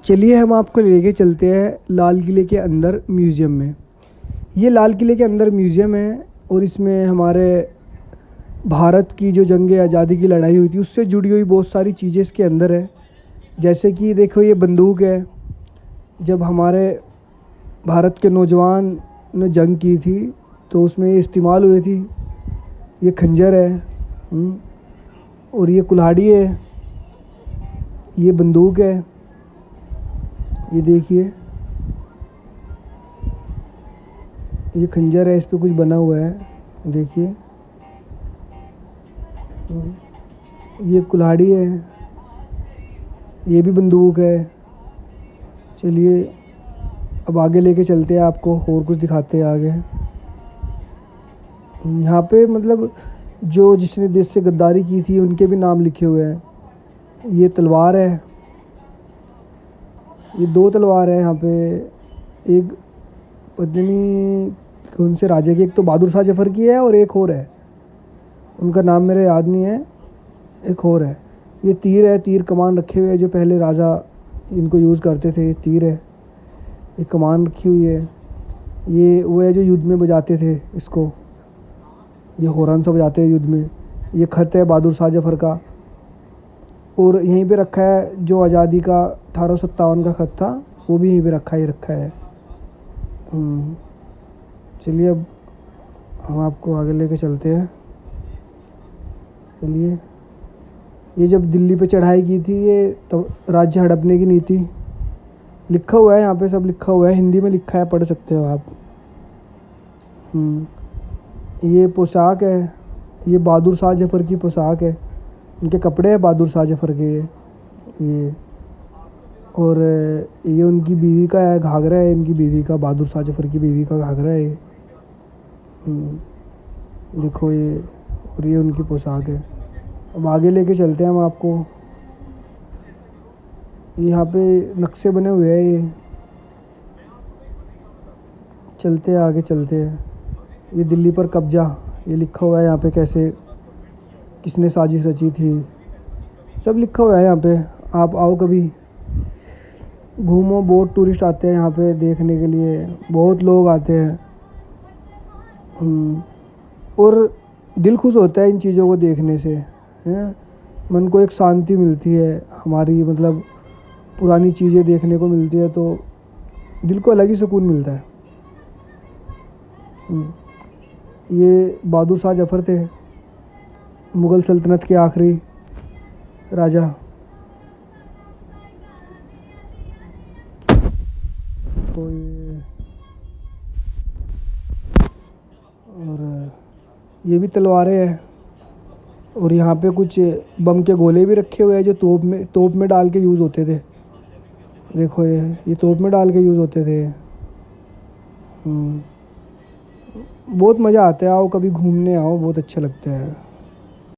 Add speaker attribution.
Speaker 1: चलिए हम आपको लेके चलते हैं लाल किले के अंदर म्यूज़ियम में। ये लाल किले के अंदर म्यूज़ियम है और इसमें हमारे भारत की जो जंग आज़ादी की लड़ाई हुई थी उससे जुड़ी हुई बहुत सारी चीज़ें इसके अंदर है। जैसे कि देखो ये बंदूक है, जब हमारे भारत के नौजवान ने जंग की थी तो उसमें ये इस्तेमाल हुई थी। ये खंजर है और ये कुल्हाड़ी है, ये बंदूक है। ये देखिए ये खंजर है, इस पे कुछ बना हुआ है, देखिए। ये कुल्हाड़ी है, ये भी बंदूक है। चलिए अब आगे लेके चलते हैं, आपको और कुछ दिखाते हैं आगे। यहाँ पे मतलब जो जिसने देश से गद्दारी की थी उनके भी नाम लिखे हुए हैं। ये तलवार है, ये 2 तलवार है यहाँ पे। एक पत्नी कौन से राजा की, एक तो बहादुर शाह जफ़र की है और एक और है, उनका नाम मेरे याद नहीं है, एक और है। ये तीर है, तीर कमान रखे हुए हैं जो पहले राजा इनको यूज़ करते थे। तीर है, ये कमान रखी हुई है। ये वो है जो युद्ध में बजाते थे इसको, ये हॉर्न से बजाते हैं युद्ध में। ये खत है बहादुर शाह जफ़र का, और यहीं पे रखा है जो आज़ादी का 1857 का खत था, वो भी यहीं पे रखा है। चलिए अब हम आपको आगे लेके चलते हैं। चलिए, ये जब दिल्ली पे चढ़ाई की थी, ये तब राज्य हड़पने की नीति लिखा हुआ है यहाँ पे, सब लिखा हुआ है, हिंदी में लिखा है, पढ़ सकते हो आप। ये पोशाक है, ये बहादुर शाह जफ़र की पोशाक है, इनके कपड़े हैं बहादुर शाह जफ़र के ये। और ये उनकी बीवी का है, घाघरा है इनकी बीवी का, बहादुर शाह जफ़र की बीवी का घाघरा है ये। देखो ये, और ये उनकी पोशाक है। अब आगे लेके चलते हैं हम आपको। यहाँ पे नक्शे बने हुए हैं, ये चलते हैं आगे चलते हैं। ये दिल्ली पर कब्जा, ये लिखा हुआ है यहाँ पे, कैसे किसने साजिश रची थी, सब लिखा हुआ है यहाँ पे। आप आओ कभी, घूमो, बहुत टूरिस्ट आते हैं यहाँ पे देखने के लिए, बहुत लोग आते हैं। और दिल खुश होता है इन चीज़ों को देखने से, हैं, मन को एक शांति मिलती है। हमारी मतलब पुरानी चीज़ें देखने को मिलती है तो दिल को अलग ही सुकून मिलता है। ये बहादुर शाह जफ़र थे, मुग़ल सल्तनत के आखिरी राजा। तो और ये भी तलवारें हैं, और यहाँ पे कुछ बम के गोले भी रखे हुए हैं जो तोप में डाल के यूज़ होते थे। देखो ये तोप में डाल के यूज़ होते थे। बहुत मज़ा आता है, आओ कभी घूमने आओ, बहुत अच्छा लगता है।